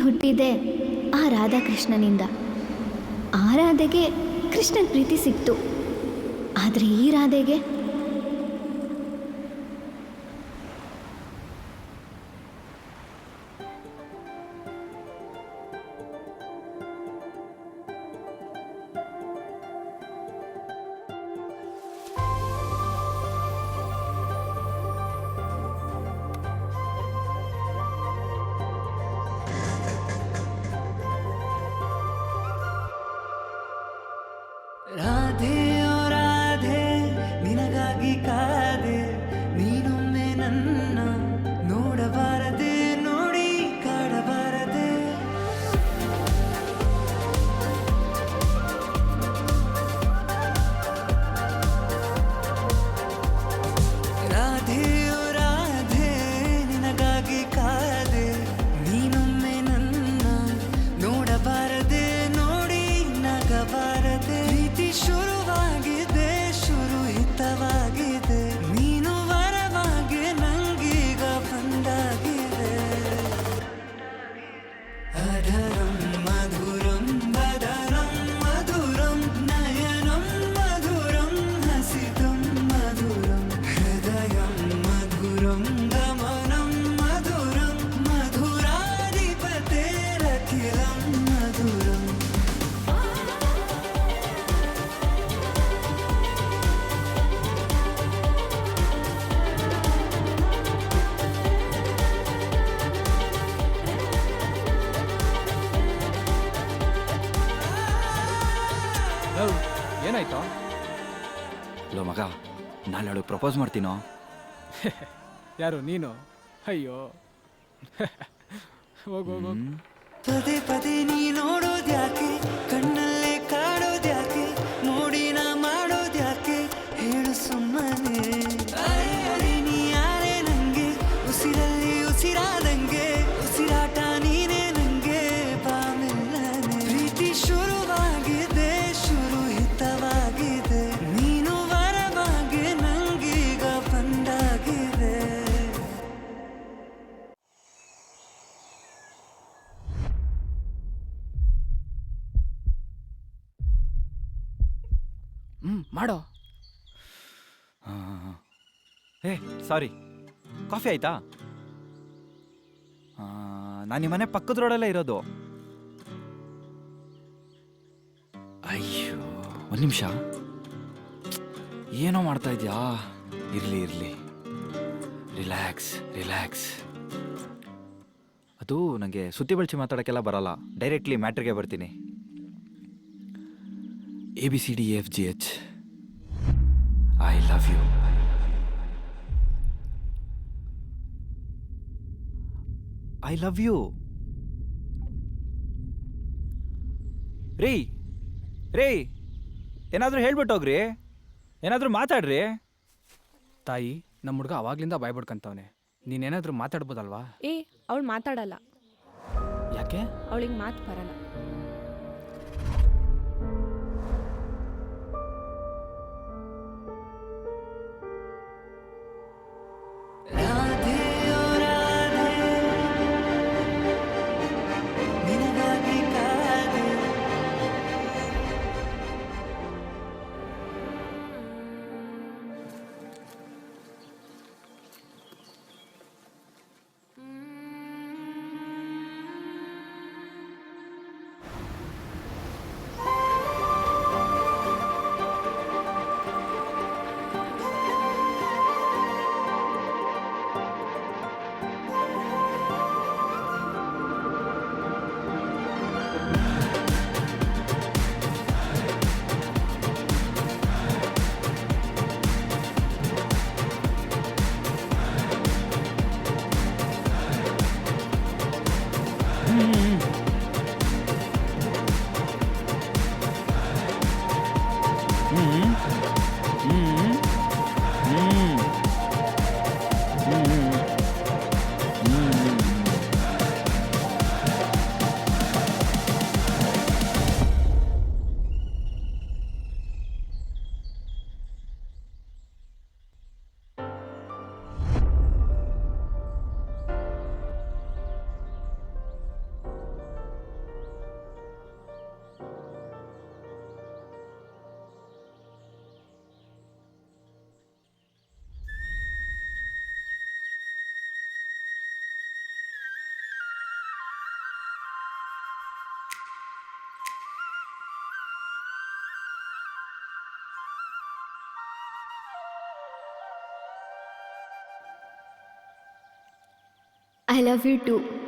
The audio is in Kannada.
ಹುಟ್ಟಿದೆ ಆ ರಾಧಾಕೃಷ್ಣನಿಂದ. ಆ ರಾಧೆಗೆ ಕೃಷ್ಣನ ಪ್ರೀತಿ ಸಿಕ್ತು, ಆದರೆ ಈ ರಾಧೆಗೆ ರಾಧೆ ಓ ರಾಧೆ ನಿನಗಾಗಿ ಕಾದೆ, ನೀನೊಮ್ಮೆ ನನ್ನ ನೋಡಬಾರದೆ, ನೋಡಿ ಕಾಡಬಾರದೆ. ರಾಧೆ ಓ ರಾಧೆ ನಿನಗಾಗಿ ಕಾದೆ, ನೀನೊಮ್ಮೆ ನನ್ನ ನೋಡಬಾರದೆ, ನೋಡಿ ನಗಬಾರದೆ. ಶುರುವಾಗಿದೆ, ಶುರು ಹಿತವಾಗಿದೆ, ನೀನು ವರವಾಗಿ ನಂಗೀಗ ಬಂದಾಗಿದೆ. ಅಧರಂ ಮಧುರಂ ಬದರಂ ಮಧುರಂ ನಯನಂ ಮಧುರಂ ಹಸಿತಂ ಮಧುರಂ ಹೃದಯಂ ಮಧುರಂ ಗಮನಂ ಮಧುರಂ ಮಧುರಾಧಿಪತೇರಖಿಲಂ ಮಧುರಂ. ಏನಾಯ್ತು? ಲೋ ಮಗ, ನಾನು ಅವಳು ಪ್ರಪೋಸ್ ಮಾಡ್ತೀನೋ? ಯಾರು ನೀನು? ಅಯ್ಯೋ ಹೋಗು ಹೋಗು. ಪದೇ ಪದೇ ನೀ ನೋಡೋದ್ಯಾಕೆ, ಕಣ್ಣಲ್ಲೇ ಕಾಡೋದ್ಯಾಕೆ, ಮೋಡಿನ ಮಾಡೋದ್ಯಾಕೆ, ಹೇಳು ಸುಮ್ಮನೆ. ಅರೆ ಅರೆ ನೀ ಯಾರೇ ನಂಗೆ, ಉಸಿರಲ್ಲಿ ಉಸಿರಾದಂಗೆ, ಉಸಿರಾಟ ನೀನೇ ನಂಗೆ, ಬಾಮೆಲ್ಲನೆ. ಪ್ರೀತಿ ಶುರುವಾಗಿದೆ, ಶುರು ಹಿತವಾಗಿದೆ, ನೀನು ವರವಾಗಿ ನಂಗೀಗ ಬಂದಾಗಿದೆ. ಮಾಡೋ. ಏ ಸಾರಿ, ಕಾಫಿ ಆಯ್ತಾ? ನಾನು ನಿಮ್ಮ ಮನೆ ಪಕ್ಕದ ರೋಡಲ್ಲೇ ಇರೋದು. ಅಯ್ಯೋ ಒಂದು ನಿಮಿಷ, ಏನೋ ಮಾಡ್ತಾ ಇದೆಯಾ? ಇರಲಿ ಇರಲಿ, ರಿಲ್ಯಾಕ್ಸ್ ರಿಲ್ಯಾಕ್ಸ್. ಅದು ನನಗೆ ಸುತ್ತಿ ಬಳಸಿ ಮಾತಾಡೋಕ್ಕೆಲ್ಲ ಬರಲ್ಲ, ಡೈರೆಕ್ಟ್ಲಿ ಮ್ಯಾಟ್ರಿಗೆ ಬರ್ತೀನಿ. ABCDEFGH, I love you. I love you. ರೀ ರೀ, ಏನಾದರೂ ಹೇಳ್ಬಿಟ್ಟೋಗ್ರಿ, ಏನಾದರೂ ಮಾತಾಡ್ರಿ. ತಾಯಿ, ನಮ್ಮ ಹುಡುಗ ಅವಾಗ್ಲಿಂದ ಬಾಯ್ ಬಿಡ್ಕಂತವನೆ, ನೀನೇನಾದರೂ ಮಾತಾಡ್ಬೋದಲ್ವಾ? ಅವಳು ಮಾತಾಡಲ್ಲ. ಯಾಕೆ? ಅವಳಿಗೆ ಮಾತು ಬರಲ್ಲ. ರಾಧೆ ಓ ರಾಧೆ ನಿನಗಾಗಿ ಕಾದೆ. I love you to.